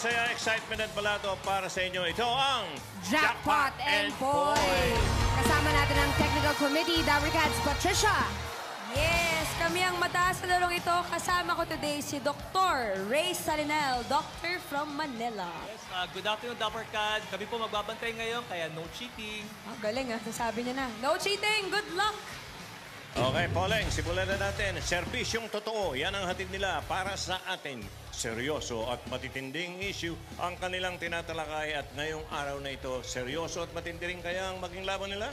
saya, excitement at balato para sa inyo. Ito ang Jackpot and Poy. Kasama natin ang Technical Committee, Dabarkads Patricia. Yes, kami ang mataas na lulong ito. Kasama ko today si Dr. Ray Salinel, doctor from Manila. Yes, good afternoon, Dabarkads. Kami po magbabantay ngayon, kaya no cheating. Galing sasabi niya na. No cheating, good luck! Okay, Poleng, simulan na natin. Serbisyong totoo, yan ang hatid nila para sa atin. Seryoso at matitinding issue ang kanilang tinatalakay at ngayong araw na ito, seryoso at matindi rin kaya ang maging laban nila?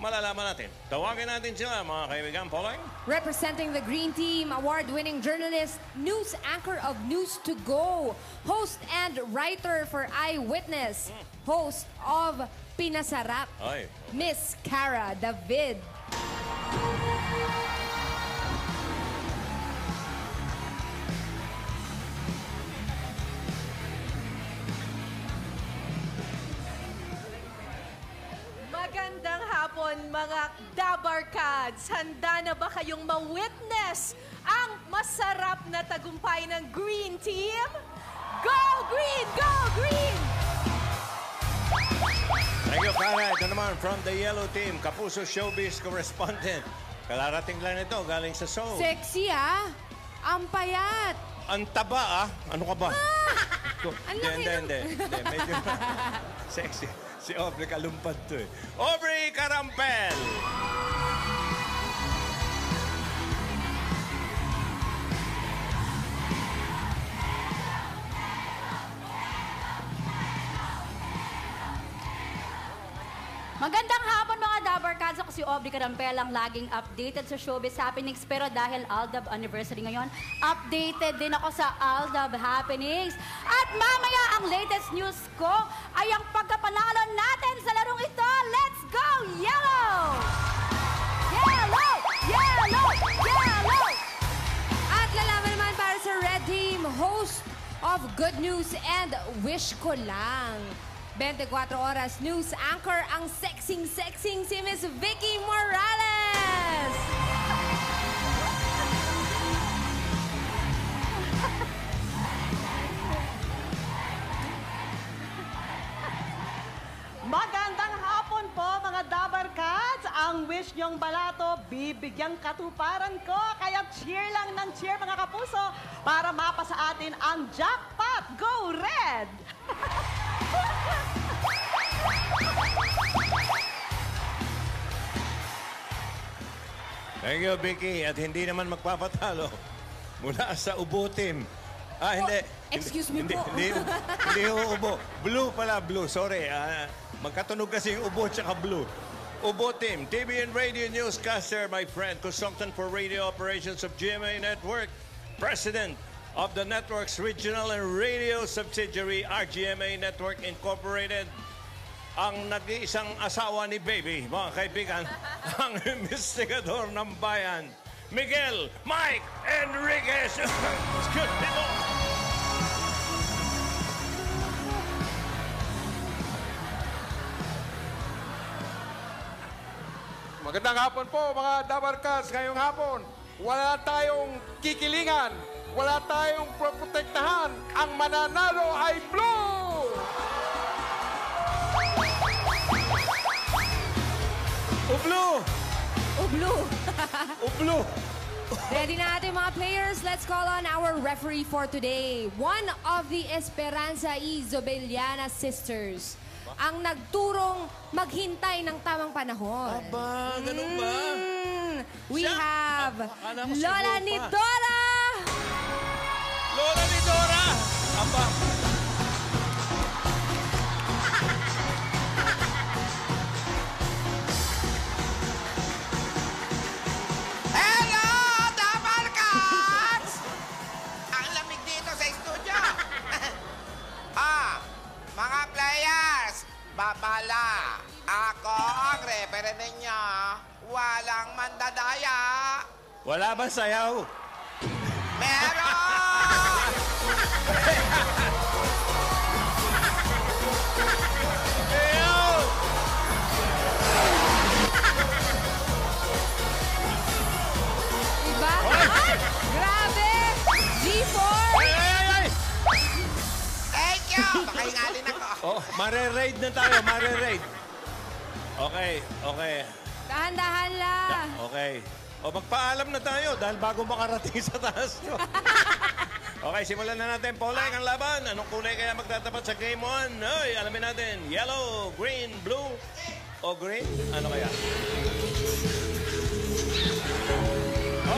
Malalaman natin. Tawagin natin sila, mga kaibigan, Poleng. Representing the Green Team, award-winning journalist, news anchor of News to Go, host and writer for Eyewitness, host of Pinasarap, Miss Cara David. Magandang hapon, mga Dabarkads. Handa na ba kayong ma-witness ang masarap na tagumpay ng Green Team? Go Green! Go Green! Thank you, Cara. Ito naman from the Yellow Team, Kapuso Showbiz Correspondent. Kalarating lang ito, galing sa show. Sexy ang payat. Ang taba Ano ka ba? Ang laki Hindi. Medyo sexy. Si Aubrey kalumpad to Aubrey Carampel! Magandang hapon mga Dabarkads. Ako si Aubrey Carampel, ang laging updated sa showbiz happenings. Pero dahil Aldab anniversary ngayon, updated din ako sa Aldab happenings. At mamaya ang latest news ko ay ang pagkapanalo natin sa larong ito. Let's go, Yellow! Yellow! Yellow! Yellow! At lalaman naman para sa Red Team, host of Good News and Wish Ko Lang. 24 oras news anchor ang sexing si Miss Vicky Morales. Magandang hapon po, mga Dabarkads. Ang wish niyong balato, bibigyang katuparan ko. Kaya cheer lang ng cheer, mga kapuso, para mapasa atin ang jackpot. Go Red! Thank you, Vicky. At hindi naman magpapatalo mula sa Ubo Team. Hindi. Excuse me hindi, po. Hindi ubo. Blue pala, blue. Sorry. Magkatunog kasi yung ubo at blue. Ubo Team, TV and radio newscaster, my friend, consultant for radio operations of GMA Network, president of the network's regional and radio subsidiary, RGMA Network Incorporated, ang nag-iisang asawa ni Baby, mga kaibigan, ang investigador ng bayan, Miguel Mike Enriquez. Excuse me po. Magandang hapon po, mga Dabarkads. Ngayong hapon, wala tayong kikilingan, wala tayong protektahan. Ang mananalo ay blue! Ublu! Ublu. Ublu! Ready na ating mga players. Let's call on our referee for today. One of the Esperanza Izobeliana sisters. Ang nagturong maghintay ng tamang panahon. Aba, ganun ba? We have akala ko si Lola Rupa. Nidora! Lola Nidora! Aba! Hello, Dabarkads! Ang lamig dito sa studio. Mga players, babala. Ako ang referee ninyo. Walang mandadaya. Wala ba sayaw? Meron! Diba? Ay! Grabe! G4! Ay! mare-raid na tayo, mare-raid. Okay, okay. Dahan-dahan lang. Okay. O magpaalam na tayo dahil bago makarating sa taas nyo. Okay, simulan na natin. Poleng ang laban. Anong kulay kaya magtatapat sa Game 1? Ay, alamin natin. Yellow, green, blue, o green? Ano kaya?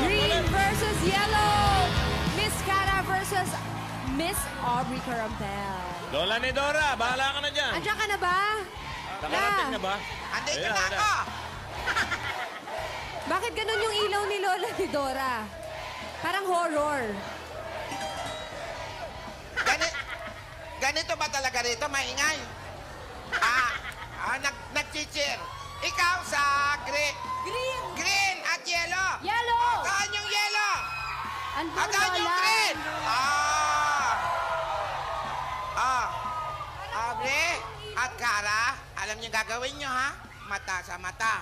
Green versus yellow. Miss Cara versus Miss Aubrey Carampel. Lola ni Dora, bahala ka na dyan. Andiyan ka na ba? Nakarating na ba? Andito Ayan, na ayan. ako. Bakit ganun yung ilaw ni Lola ni Dora? Parang horror. Ganito ba talaga rito? Maingay? Nag-cheer. Ikaw sa green at yellow. Yellow! Saan yung yellow? Andun, Saan yung Lola. green? Aubrey at Cara, alam niyo gagawin niyo, ha? Mata sa mata.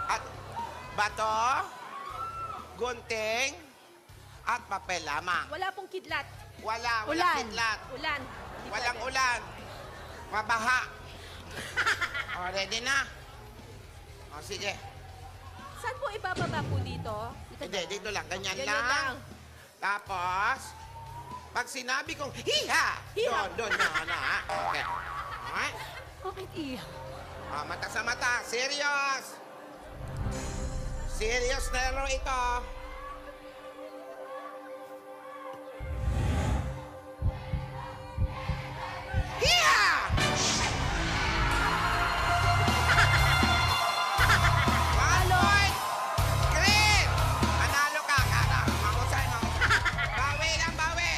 At bato, gunting, at papel lamang. Wala pong kidlat. Walang Ulan. kidlat. Ulan. Walang ulan. Mabaha. Ready na? Sige. Saan po ibababa po dito? Hindi, dito lang. Ganyan Ganyan lang. lang. Tapos, pag sinabi kong, hiha! Hiha. Doon na, ha? Okay. Alright? Bakit iya? Mata sa mata. Serious! Serious na laro ito. Hiha! One point! Green! Manalo ka, Cara. Mahusay. Bawi lang, bawi.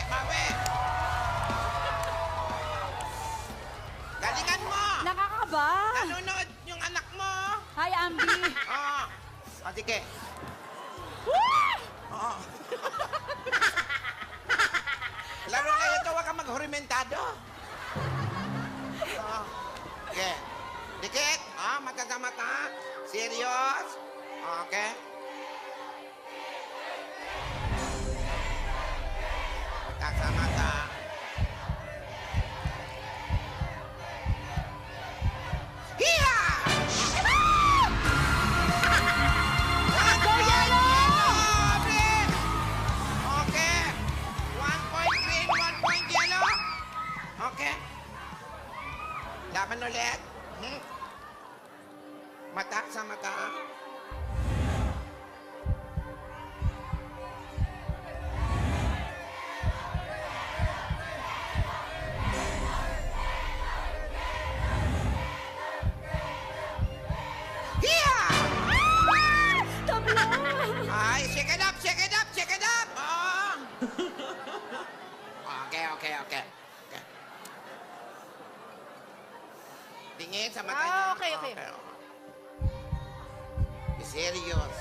Galingan mo! Nakakaba. Nanonood yung anak mo. Hi, Ambi. Sige. Laro kayo ito, huwag kang maghurimentado. Okay. Dikit. Mata sa mata. Serious. Okay. Mata sa mata. Hiya! Go yellow! Okay. 1 point green, 1 point yellow. Okay. Laban ulit. Mata sa mata. Hiya! Tabla. Ay, shake it up, shake it up, shake it up! Okay. Tingin sa mata niyo. Okay. Be serious.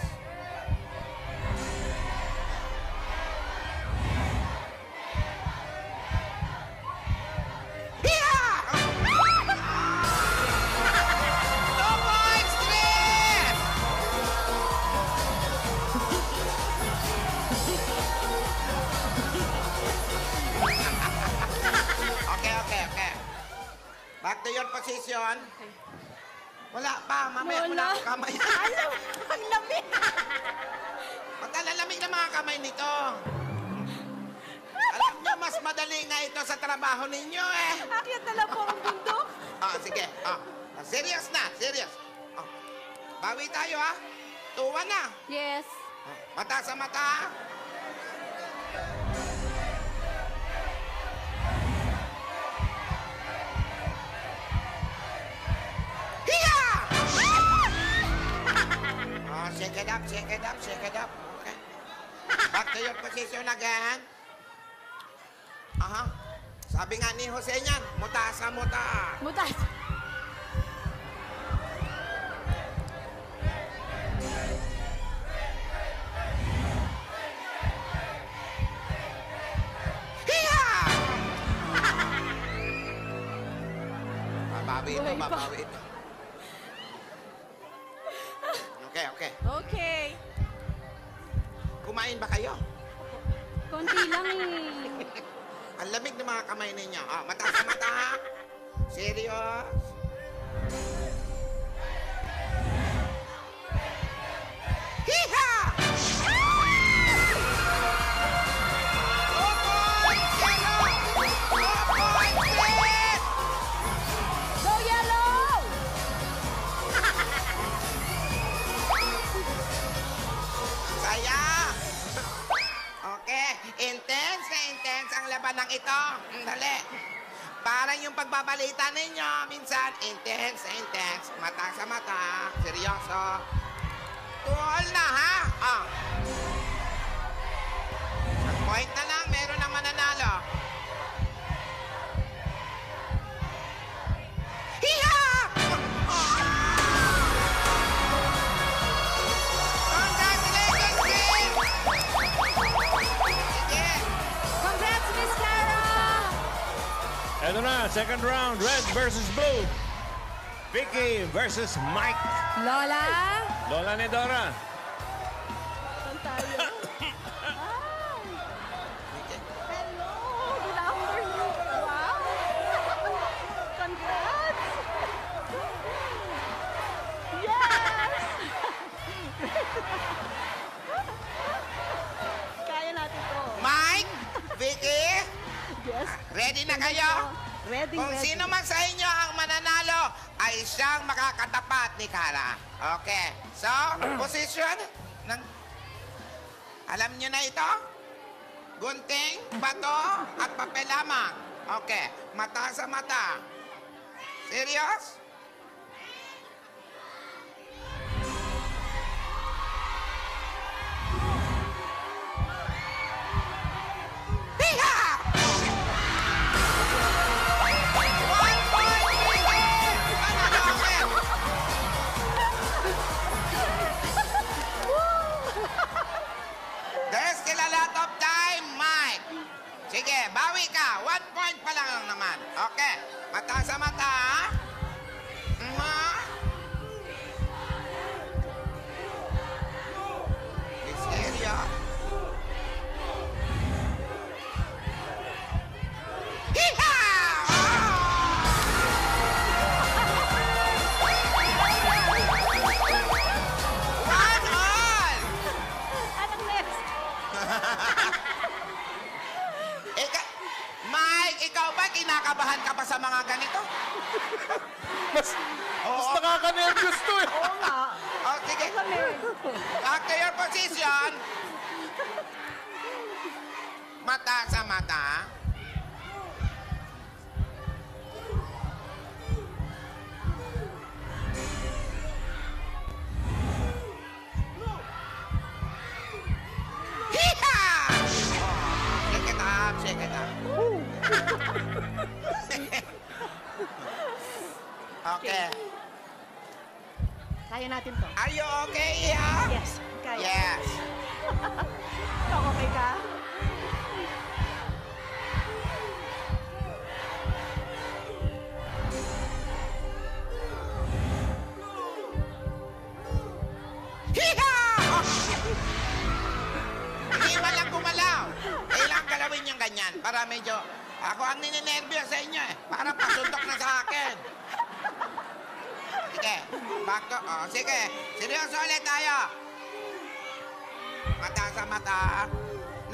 Hiya! 2 points, Chris! Okay. Back to your position. Wala pa, mamaya mo na ang kamay. Ang lamig. Magkalalamig na mga kamay nito. Alam nyo, mas madali nga ito sa trabaho ninyo eh. Akyat na lang po ang bundok. Sige. Serious na, serious. Bawi tayo, ha? 2-1 na. Yes. Mata sa mata. Hiya! Shake it up. Okay. Back to your position again. Sabi nga ni Jose niyan, muta sa muta. Mutas. Hiya! Babawi ito. Okay. Okay. Kumain ba kayo? Konti lang eh. Ang lamig ng mga kamay ninyo. Mata sa mata, ha? Serious? Hiha! Go yellow! Saya! Okay, intense na intense ang labanang ito. Dali. Parang yung pagbabalita ninyo, minsan intense na intense. Mata sa mata. Seryoso. Tuol na, ha? Ah. Point na lang, meron na mananalo. Hiya! Congratulations, Chris! Sige. Congrats, Miss Clara! Eto na, second round, red versus blue. Vicky versus Mike. Lola? Lola ni Dora. Saan tayo? Hello! Good afternoon! Wow! Congrats! Yes! Kaya natin to. Mike, Vicky, Yes. ready na kayo? Ready, Kung ready. sino man sa inyo ang mananalo, ay siyang makakatapat ni Kara. Okay. So, position. Alam niyo na ito? Gunting, bato, at papel lamang. Okay. Mata sa mata. Serious? Hiha! 1 point, Vicky! Ano There's still a lot of time, Mike. Sige, bawi ka. 1 point pa lang naman. Okay. Mata sa mata, ha? This area. Hiha! One all! Anong next? Mike, ikaw ba kinakabahan ka pa sa mga ganito? Mas nakaka-nervous to eh. Oo nga. Oh, sige. Back to your position. Mata sa mata. Hiha! Shake it up, shake it up. Okay. Kaya natin to. Are you okay, Iha? Yes. Kaya. Yes. Ikaw okay ka? Hiha! Hindi man lang gumalaw. Kailangan galawin yung ganyan para medyo... Ako ang nininervyo sa inyo eh. Para pasuntok na sa akin. Sige. Back to... Oh, sige. Seryoso ulit tayo. Mata sa mata.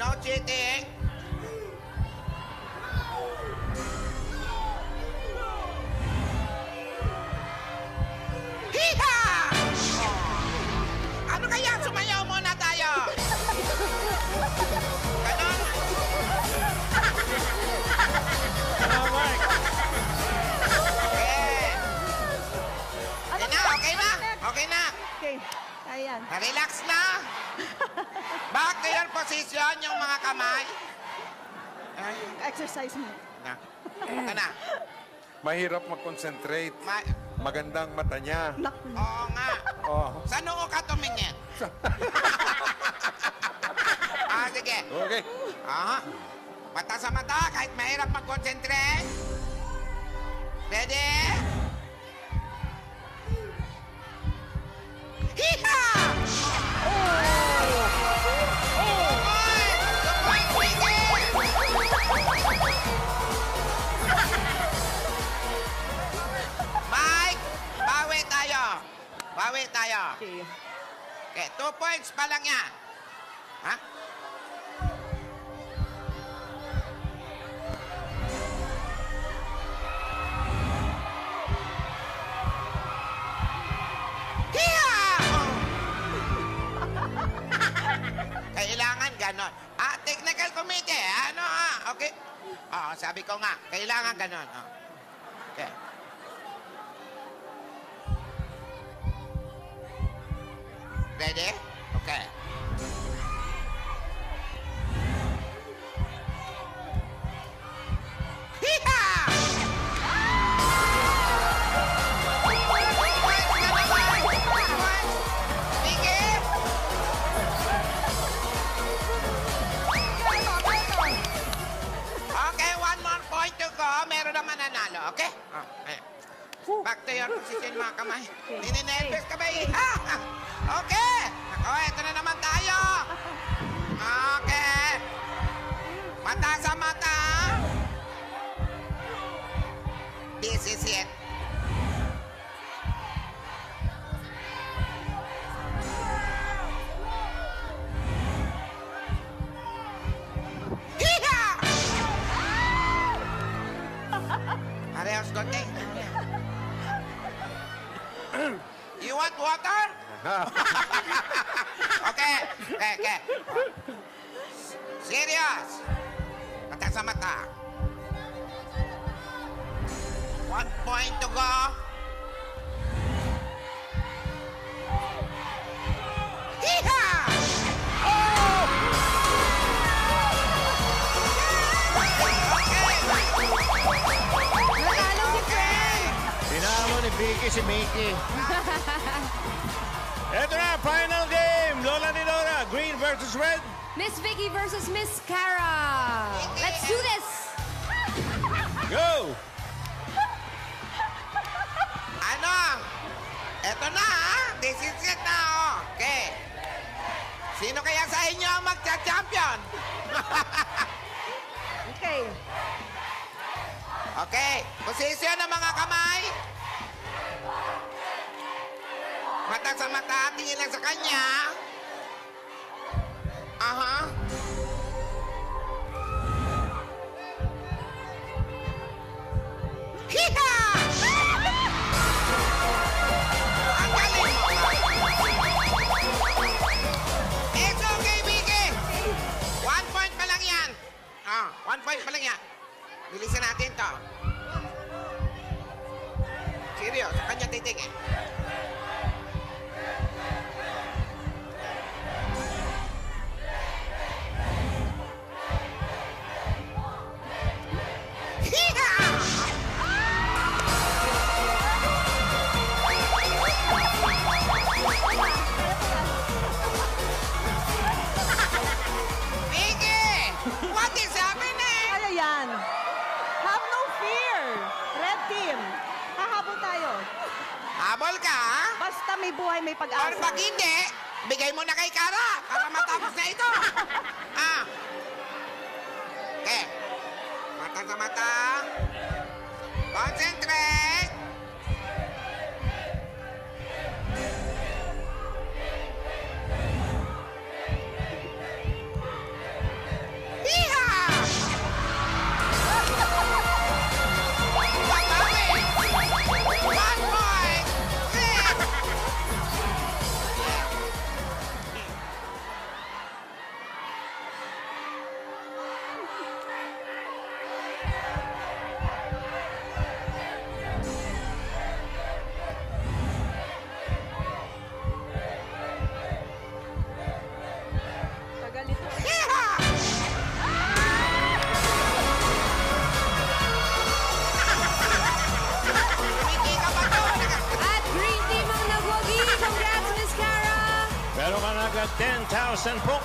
No cheating. Hiha! Ano kaya? Sumayaw muna tayo. Ganon. Okay. Okay na? Okay na? Okay. Ayan. Relax na. Back to your position, yung mga kamay. Ay, Exercise mo. na. Ito na. Mahirap mag-concentrate. Magandang mata niya. Naku. Oo nga. Oh. Sa noo ka tumingin. Sige. Okay. Aha. Mata sa mata, kahit mahirap mag-concentrate. Ready? Hiha! 2 points pa lang yan. Ha? Kailangan ganon. Technical committee. Ano okay? Sabi ko nga, kailangan ganon. Okay. Ready? Okay. Okay, 1 more point to go. Meron na mananalo, okay? Back to your position, mga kamay. Nininelbes ka ba eh? Okay. Ito na naman tayo. Okay. Mata sa mata. This is it. Parehas konti. You want water? Okay. Serious. Mata sa mata. 1 point to go. Hiha! Sinama ni Vicky si Mickey. Ito na, final game. Lola ni Dora, green versus red. Miss Vicky versus Miss Cara. Let's do this! Go! Ano? Eto na, this is it na, Okay. Sino kaya sa inyo ang magcha-champion? Okay. Okay, posisyon ng mga kamay. Mata sa mata, tingin lang sa kanya. Hiha! Ang galing mo. It's okay, Vicky. 1 point pa lang yan. 1 point pa lang yan. Bilisan natin to. Serious, sa kanya titingin. Vicky! What is happening? Ano yan? Have no fear. Red team. Hahabol tayo. Habol ka, ha? Basta may buhay, may Or pag-asa. pag hindi, bigay mo na kay Cara para matapos na ito. Okay. Mata sa mata. Concentrate. Hiha! Patawi! 1 point! Tagal ito. Hiha! Hindi ka ba to? At green team ang nagwagi. Congrats, Miss Cara! Pero ka na agad 10,000 po.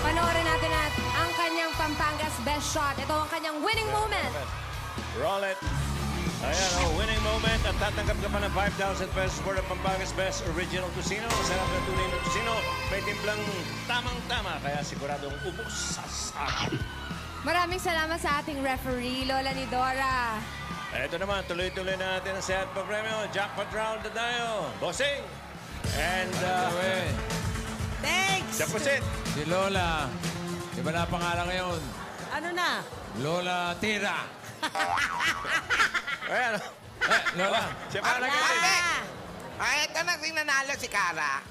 Panoorin natin at ang kanyang Pampangas best shot. Ito ang kanyang winning moment. Roll it. Ayan, winning moment. At tatanggap ka pa ng 5,000 pesos for the Pampangas Best Original Tocino. Sarap na tunay na Tocino. May timplang tamang-tama. Kaya siguradong ubos sa sakit. Maraming salamat sa ating referee, Lola ni Dora. Ito naman, tuloy-tuloy na natin ang set pa premyo. Jackpot round na tayo. Bossing! And Chapusit. Si Lola. Iba na pangalan ngayon. Ano na? Lola Tira. Ayan. Lola. Siya pa lagi. Ay, ito na nanalo si Cara.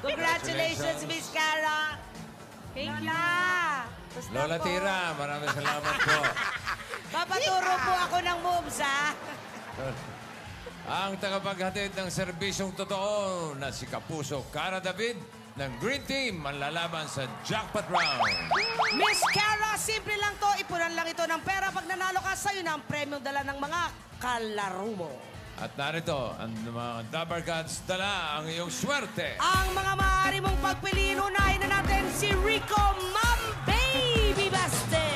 Congratulations, Miss Cara. Thank you. Lola Tira, maraming salamat po. Papaturo po ako ng moves, ha? Ang tagapaghatid ng serbisyong totoo na si Kapuso Cara David ng Green Team ang lalaban sa Jackpot Round. Miss Cara, simple lang to. Ipunan lang ito ng pera. Pag nanalo ka, sa'yo na ang premyo dala ng mga kalaro mo. At narito, ang mga Dabar Cats dala ang iyong swerte. Ang mga maaari mong pagpiliin, unahin na natin si Rico Mam Baby Baste.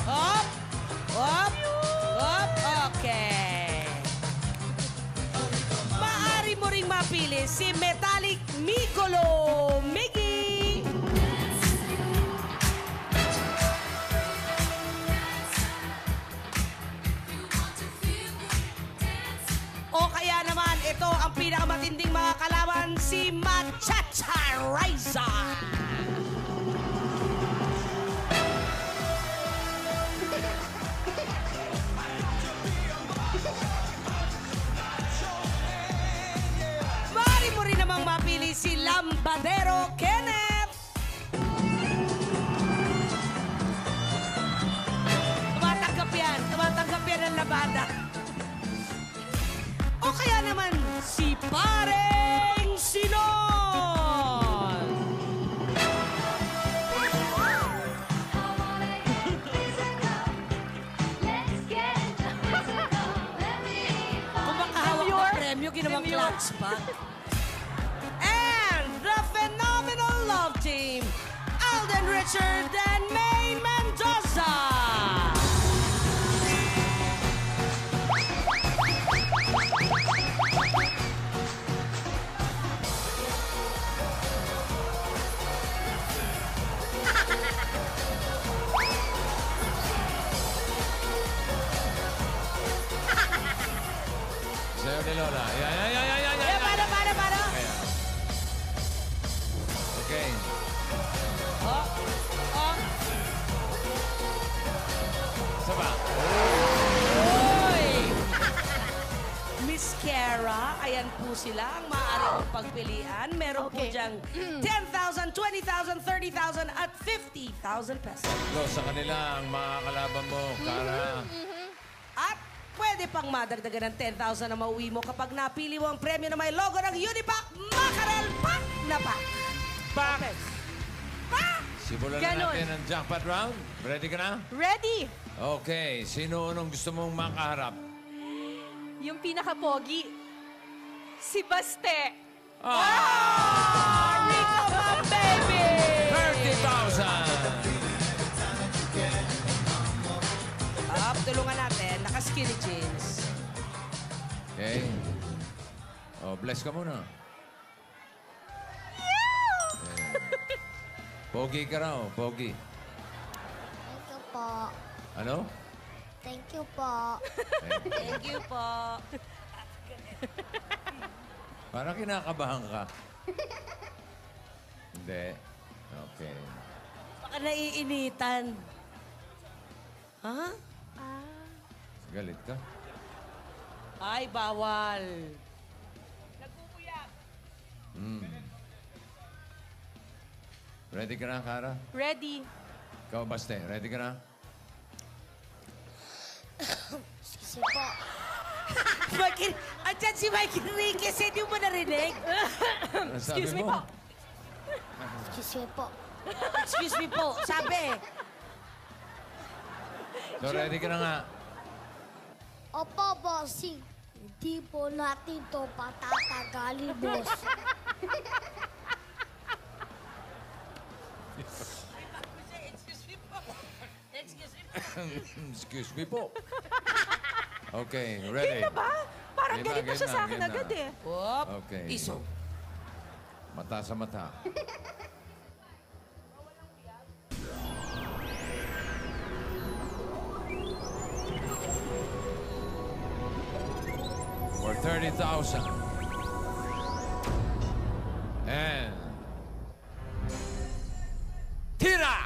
Hop! Hop! Hop! Okay. Maaari mo ring mapili si Metallic Micolo Miggy. O kaya naman, ito ang pinakamatinding mga kalaban, si Machacha Raiza. Maaari mo rin namang mapili si Lambadero Kenneth. Tumatanggap yan ang labada. O kaya naman, si Pareng Sinon! Kung makahawak ng premyo, ginawang clutch pa. And the phenomenal love team, Alden Richard and May Mendoza! Sa'yo ni Lola. Yan. Para. Okay. Saba. Uy! Miss Cara, ayan po sila ang maaari kong pagpilian. Meron po diyang 10,000, 20,000, 30,000 at 50,000 pesos. Go sa kanila ang mga kalaban mo, Cara. At pwede pang madagdagan ng 10,000 na mauwi mo kapag napili mo ang premyo na may logo ng Unipack Mackerel Pack na pack. Pack! Simulan na natin ang jackpot round. Ready ka na? Ready? Okay. Sino unong gusto mong makaharap? Yung pinaka-pogi, si Baste. Rico Mam Baby! 30,000! Tulungan natin. Naka-skinny jeans. Okay. Oh, bless ka muna. Pogi ka raw, pogi. Thank you po. Ano? Thank you po. Thank you po. Parang kinakabahan ka. Hindi. Okay. Baka naiinitan. Ha? Galit ka? Ay, bawal. Ready ka na, Cara? Ready? Ikaw, Baste, ready ka na? Excuse po. Andyan si Mike Enriquez, hindi mo narinig? Ano sabi Excuse me mo? po. Excuse me po. Excuse me po, sabi. So, ready ka na nga? Opo, bossing. Hindi po natin to patatagalin, boss. Excuse me po. Okay, ready? Game na ba? Parang Game na, galit na game siya na, sa akin game na. agad eh. Whoop. Okay. Iso. Mata sa mata. For 30,000. And... Tira!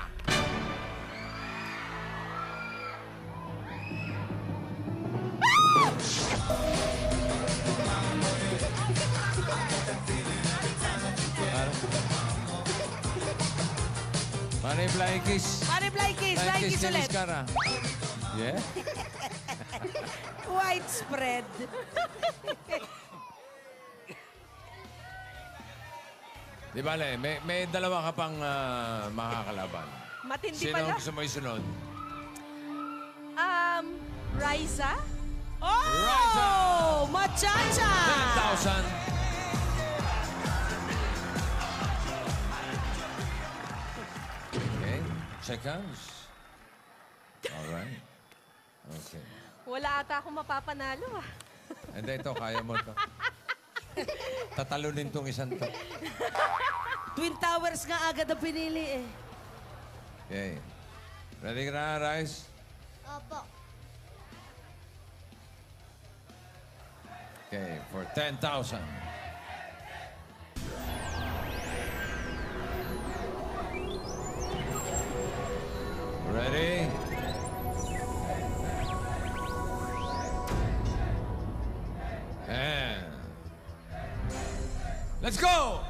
Manay Flying Kiss. Pare Flying Kiss. Flying Kiss kay ulit. Miss Cara. Yeah? Widespread. Di bale, may dalawa ka pang makakalaban. Matindi Sino pala. ang gusto mo isunod? Riza? Oh! Riza! Machacha! 10,000. Okay. Seconds. All right. Okay. Wala ata akong mapapanalo ah. Hindi, ito. Kaya mo ito. Tatalunin tong isang to. Twin Towers nga agad ang pinili eh. Okay. Ready ka na, Rice? Opo. Okay, for 10,000. Ready? And... Let's go!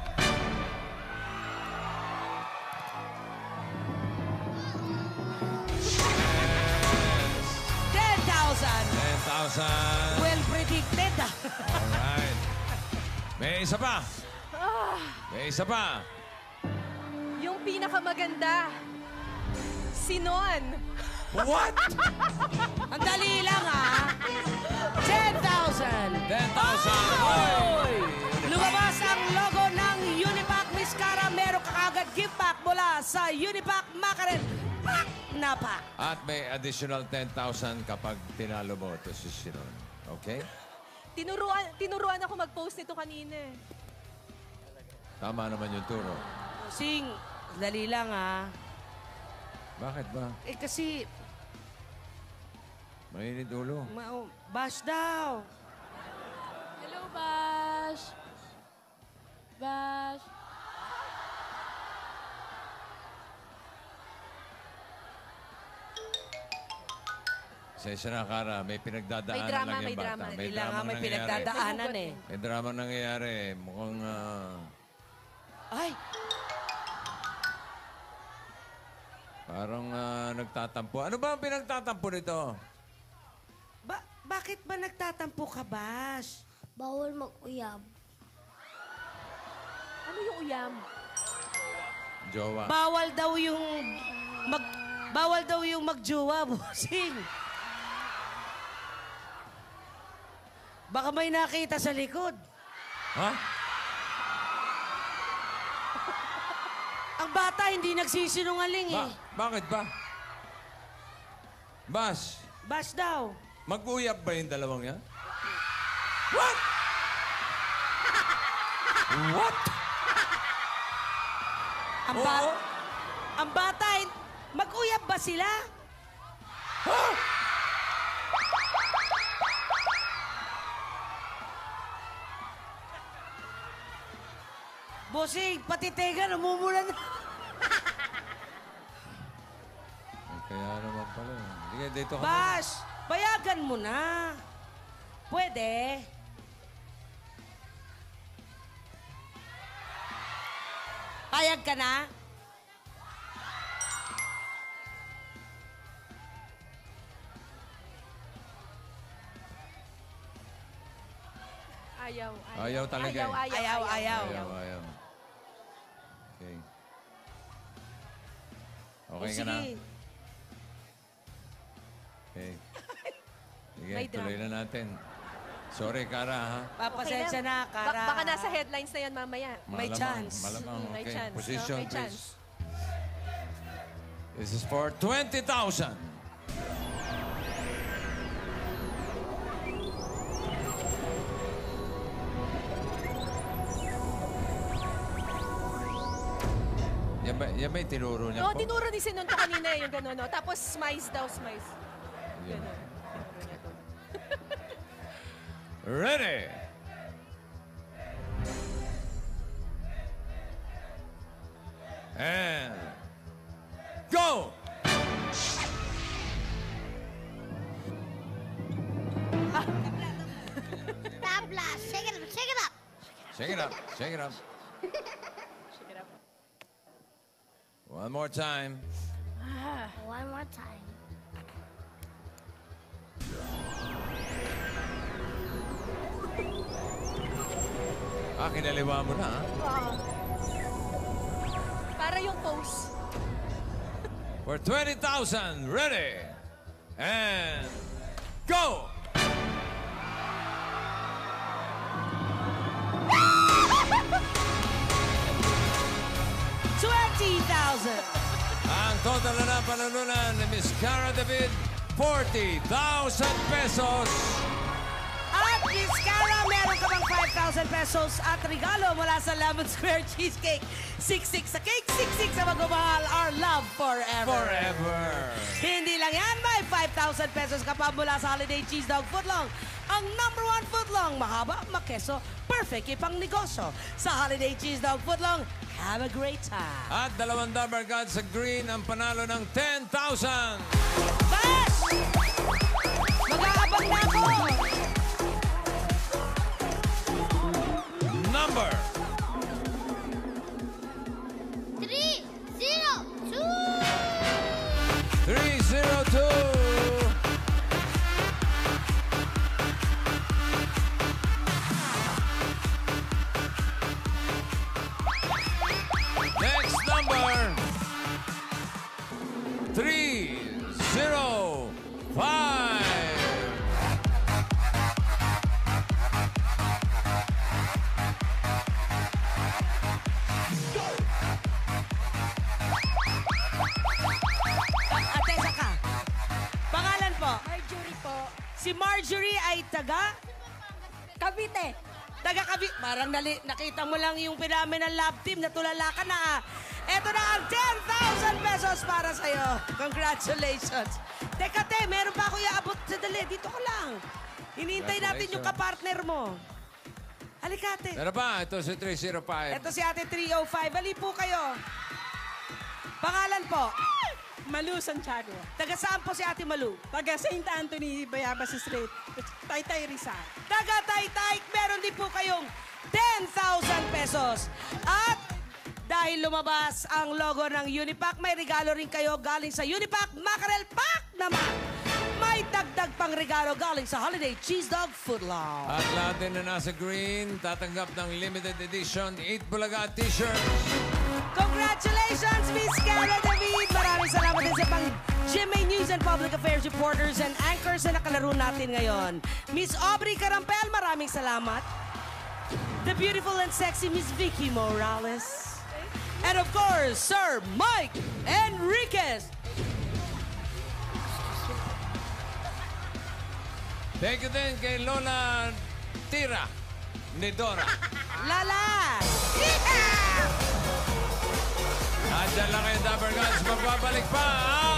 $10,000. Well predicted. Alright. May isa pa. May isa pa. Yung pinakamaganda. Sinon. What? Ang dali lang ha. 10,000. 10,000. Oy! Lumabas ang logo ng Unipac Miss Cara. Meron ka agad gift pack mula sa Unipac Macaron. Pack na pack. At may additional 10,000 kapag tinalo mo ito si Sinon. Okay? Tinuruan ako mag-post nito kanina eh. Tama naman yung turo. Sing, dali lang ha. Bakit ba? Eh kasi, Mainit ulo. bash daw. Hello, Bash. Bash. Sensya na, Cara. May pinagdadaanan May drama, lang yung may bata. drama. May Kailangan drama may nangyayari. pinagdadaanan eh. May drama nangyayari. Mukhang... Ay, parang nagtatampo. Ano ba ang pinagtatampo nito? bakit ba nagtatampo ka, Bash? Bawal mag-uyab. Ano yung uyam? Jowa. Bawal daw yung magjowa, bossing. Baka may nakita sa likod. Ha? Ang bata hindi nagsisinungaling eh. Bakit ba? Bas, Bash daw. mag-uyab ba yung dalawang yan? What? What? Oo. Ang bata, mag-uyab ba sila? Bossing, pati tega, namumula na. Kaya naman pala. Sige, dito ka. Bash, payagan mo na. Pwede. Payag ka na? Ayaw. Ayaw talaga eh. Ayaw. Ayaw. Okay. Okay ka na? Sige. Okay. Sige, May tuloy na natin. Sorry, Cara, ha? Papasensya na, Cara. Baka nasa headlines na yan mamaya. May Malamang, chance. Malamang, okay. May chance. Position, May chance. please. This is for 20,000. Yan ba yung tinuro niya No, po? tinuro ni Sinon to kanina yung gano'n, no? Tapos smice daw, smice. Yan. Ganun. Ready? And go! Tabla, shake it up, shake it up. Shake it up. Shake it up. One more time. One more time. Kinaliwa mo na, ha? Para yung pose. For 20,000, ready? And go! Ang total na panalunan ni Miss Cara David, 40,000 pesos. At Miss Cara, meron ka bang 5,000 pesos at regalo mula sa Lemon Square Cheesecake. 6-6 sa cake, 6-6 sa magmamahal. Our love forever. Forever. Hindi lang yan, may 5,000 pesos ka pa mula sa Holiday Cheese Dog Footlong. Ang #1 footlong, mahaba, makeso, perfect ipang negosyo. Sa Holiday Cheese Dog Footlong, have a great time. At 2 Dabber Gods sa green ang panalo ng 10,000. Bas! Mag-aabang na ako! Number 302. 302. Next number 305. Atesa ka. Pangalan po? Marjorie po. Si Marjorie ay taga? Cavite. Taga Cavite. Parang nakita mo lang yung pinamin ng lab team na tulala ka na. Ito na ang 10,000 pesos para sa'yo. Congratulations. Teka, meron pa ako iaabot. Sadali, dito ka lang. Hinihintay natin yung kapartner mo. Halika, ate. Meron pa, ito si 305. Ito si ate 305. Bali po kayo. Pangalan po? Malu Santiago. Taga saan po si ate Malu? Taga St. Anthony, Bayabas Street. Taytay Rizal. Taga Taytay, meron din po kayong 10,000 pesos. At dahil lumabas ang logo ng Unipack, may regalo rin kayo galing sa Unipack Mackerel Pack naman. May dagdag pang regalo galing sa Holiday Cheese Dog Footlong. At lahat din na nasa green, tatanggap ng limited edition 8 Bulaga t-shirts. Congratulations, Miss Cara David! Maraming salamat din sa pang GMA News and Public Affairs reporters and anchors na nakalaro natin ngayon. Miss Aubrey Carampel, maraming salamat. The beautiful and sexy Miss Vicky Morales. And of course, Sir Mike Enriquez. Thank you din kay Lola Tira ni Dora. Lala! At dyan lang kayo, Dabber Gods. Magbabalik pa ang